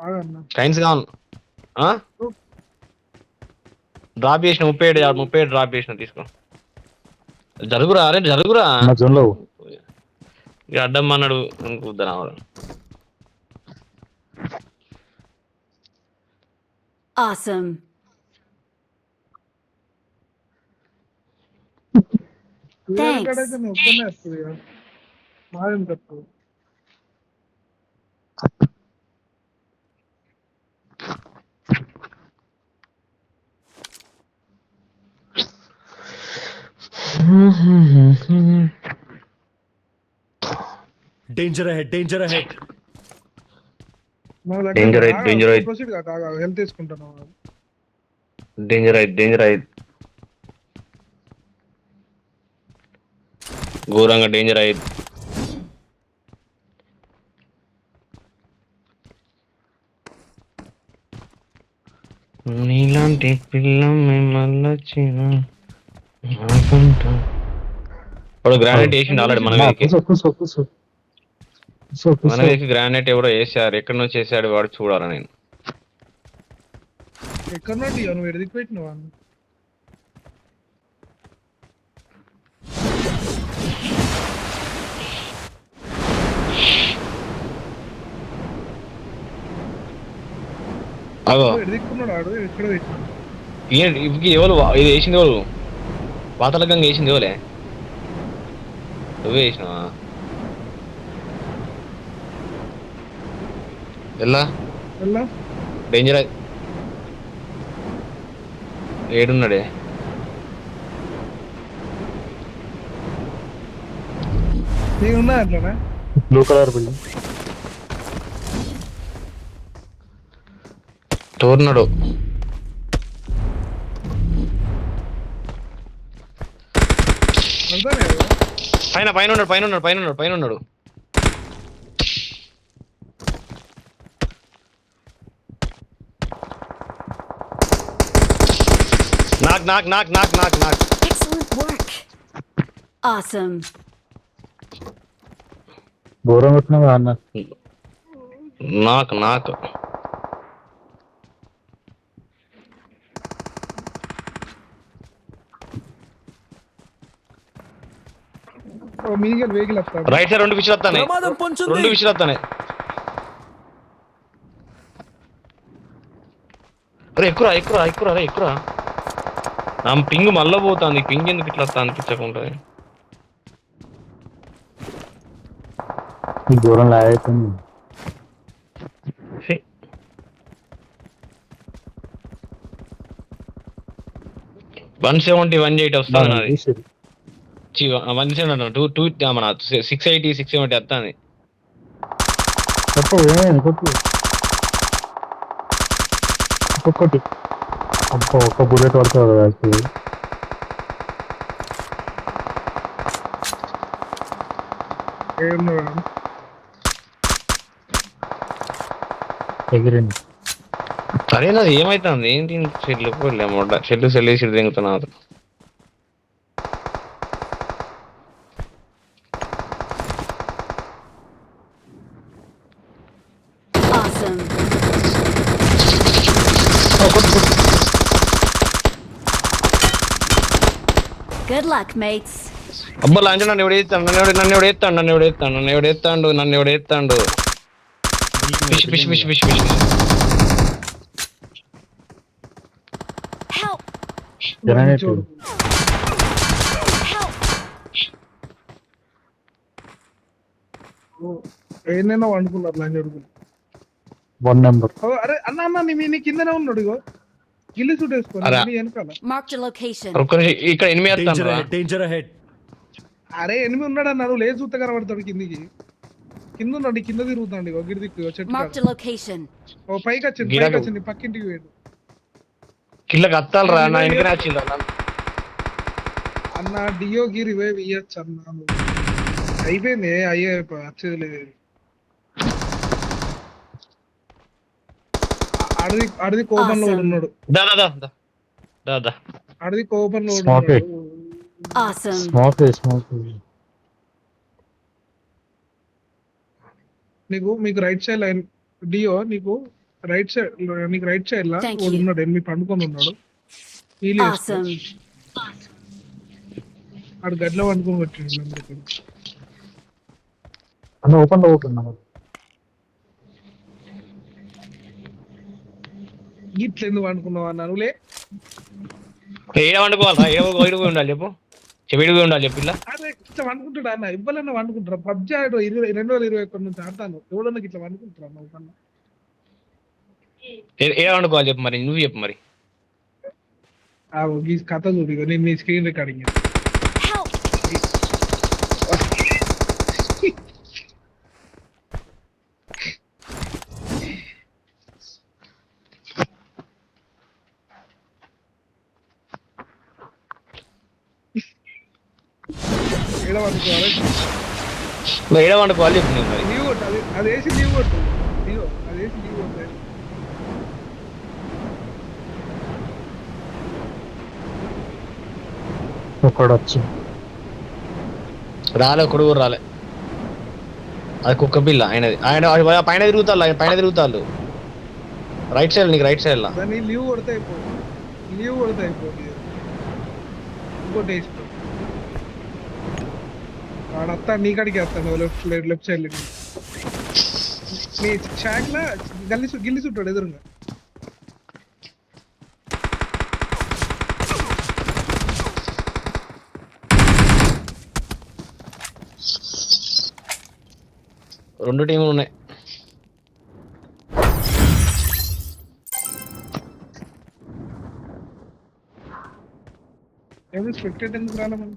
ఆగన్నా కైన్స్ కావాలి. డ్రాప్ చేసిన 37 37 డ్రాప్ చేసిన తీసుకో. జరుగురా అరే జరుగురా. ఇక అడ్డం అన్నాడు కూద్దా రావడం. Awesome. కాడైతే నువ్వు ఒక్కనే వస్తుంది కదా మాదేం తప్పు. Danger ahead, danger ahead. మన Danger దగ్గర right, danger right. ప్రొసీడ్ కాక హెల్త్ తీసుకుంటాను. డేంజర్ అయింది డేంజర్ అయింది ఘోరంగా డేంజర్ అయింది. నీలాంటి పిల్ల మళ్ళొచ్చిన వాడు గ్రానైట్ వేసిండు ఆల్రెడీ మన వేసి గ్రానైట్ ఎవరో వేసారు. ఎక్కడి నుంచి వేసాడు వాడు చూడాలా నేను. ఎక్కడ నుండి నువ్వు ఎడికి పెట్టినవా? అగో ఎడుకున్నాడు ఆడు ఎక్కడ పెట్టినా ఎవరు ఇది వేసింది ఎవరు? పాతల గంగ వేసింది ఎవలే? నువ్వే వేసినావా? ఎలా డేంజర్ ఏడున్నాడే? నేనున్నా అట్లనా బ్లూ కలర్ బిల్డింగ్ తోర్నాడు. పైన పైన ఉన్నాడు పైన ఉన్నాడు పైన ఉన్నాడు పైన ఉన్నాడు. నాక్ నాక్ నాక్ నాక్ నాక్ నాక్. Excellent work. Awesome. ఘోరం కొట్టినావా అన్న? నాక్ నాక్ మీనిగల్ వెహికల్ వస్తాడు రైట్ సైడ్ 2 విషయాలు వస్తాయి. ప్రమాదం పొంచుంది. 2 విషయాలు వస్తాయి. అరే ఎక్కురా ఎక్కురా ఎక్కురా అరే ఎక్కురా. నా పింగ్ మళ్ళా పోతుంది. పింగ్ ఎందుకు ఇట్లా వస్తా అనిపించకుంటుంది. దూరం లాగైతుంది. 170 180 వస్తుంది నాది. 170 మన 680 670 వస్తుంది. ఒక్కొక్కటి అబ్బా ఒక్క బుల్లెట్ పడుతుంది కదా. ఎగిరింది. అరే నాది ఏమైతుంది ఏంటి? చెల్లుకు వెళ్ళామోట చెల్లు సెల్లేసి దిగుతున్నా. Awesome. Good luck, mates. అబ్బా లాంచ నన్ను ఎవడేస్తాడు. Fish fish fish fish fish. Help! Help! ఏదైనా వండుకున్నారు లంచ్ అడుగులు. 1 నెంబర్. అరే అన్న అన్న నీ కిందనే ఉన్నాడు. ఇగో గిల్లి సూట్ వేసుకో వెనకాల. Marked a location. ఇక్కడ 8 Danger ahead, danger ahead. అరే 8 ఉన్నాడు అన్నారు. లేదు చూస్తే కనబడతాడు కిందికి. కింద ఉన్నాడు కింద తిరుగుతాడు. ఇగో గిడి దిక్కు చెట్టు Marked a location. ఓ పైకి వచ్చింది పక్కింటికి పోయాడు. కిల్లకి అత్తాలరా నా వెనకనే వచ్చింది అన్న డియో గిరి వేవ్ ఇయ్యచ్చు అన్నాను. అయిపోయింది అయ్యే వచ్చేది లేదు. అడిది కోపంలో ఉన్నాడు. అడిది కోపంలో ఉన్నాడు. Awesome. స్మోక్ మీకు రైట్ సైడ్ లైన్ డియో నీకు రైట్ సైడ్ నీకు రైట్ సైడ్ లా Thank వాడు you. ఉన్నాడు ఎనిమిది పండుకొని ఉన్నాడు హీల్ చేసుకో. Awesome. ఆడు గడ్లో పండుకొని పెట్టాడు అందరికీ. అన్న ఓపెన్ లో ఓపెన్ అన్న ఇట్లా ఎందుకు పండుకున్నావు అన్న నువ్వులే. ఏడ వండుకోవాలా ఏడుగు ఉండాలి చెప్పు చెవిడిగా ఉండాలి చెప్పు ఇలా అరే ఇట్లా వండుకుంటాడు అన్న ఇవ్వాలన్నా వండుకుంటారా పబ్జి ఆడు 2021 నుంచి ఆడతాను ఎవడన్నా ఇట్లా వండుకుంటారా నువ్వు కన్నా. ఏడ వండుకోవాలి చెప్పు మరి నువ్వు చెప్పు మరి ఈ కథ చూడు ఇగో నేను నీ స్క్రీన్ రికార్డింగ్ Help! ఏడ వండుకోవాలి నువ్వు ఏడ వండుకోవాలి చెప్పు నేను మరి లీవ్ కొట్టు అది వేసి లీవ్ కొట్టు లీవ్ అది వేసి లీవ్ కొట్టు. ఒకడు వచ్చి రాలే ఒకడు కూడా రాలే అది కుక్క పిల్ల ఆయన పైన తిరుగుతాళ్ళు ఆయన పైన తిరుగుతాళ్ళు రైట్ సైడ్ నీకు రైట్ సైడ్ లా దాన్ని లీవ్ కొడితే అయిపోతుంది లీవ్ కొడితే అయిపోతుంది ఇంకోటి వేసుకో వాడు వస్తా నీ కాడికి వస్తాను లెఫ్ట్ సైడ్ నీ షాక్ లా గిల్లి చుట్టాడు ఎదురుగా. రెండు టీములు ఉన్నాయి ఏమి స్పెక్టేట్ ఎందుకు రాలే మనం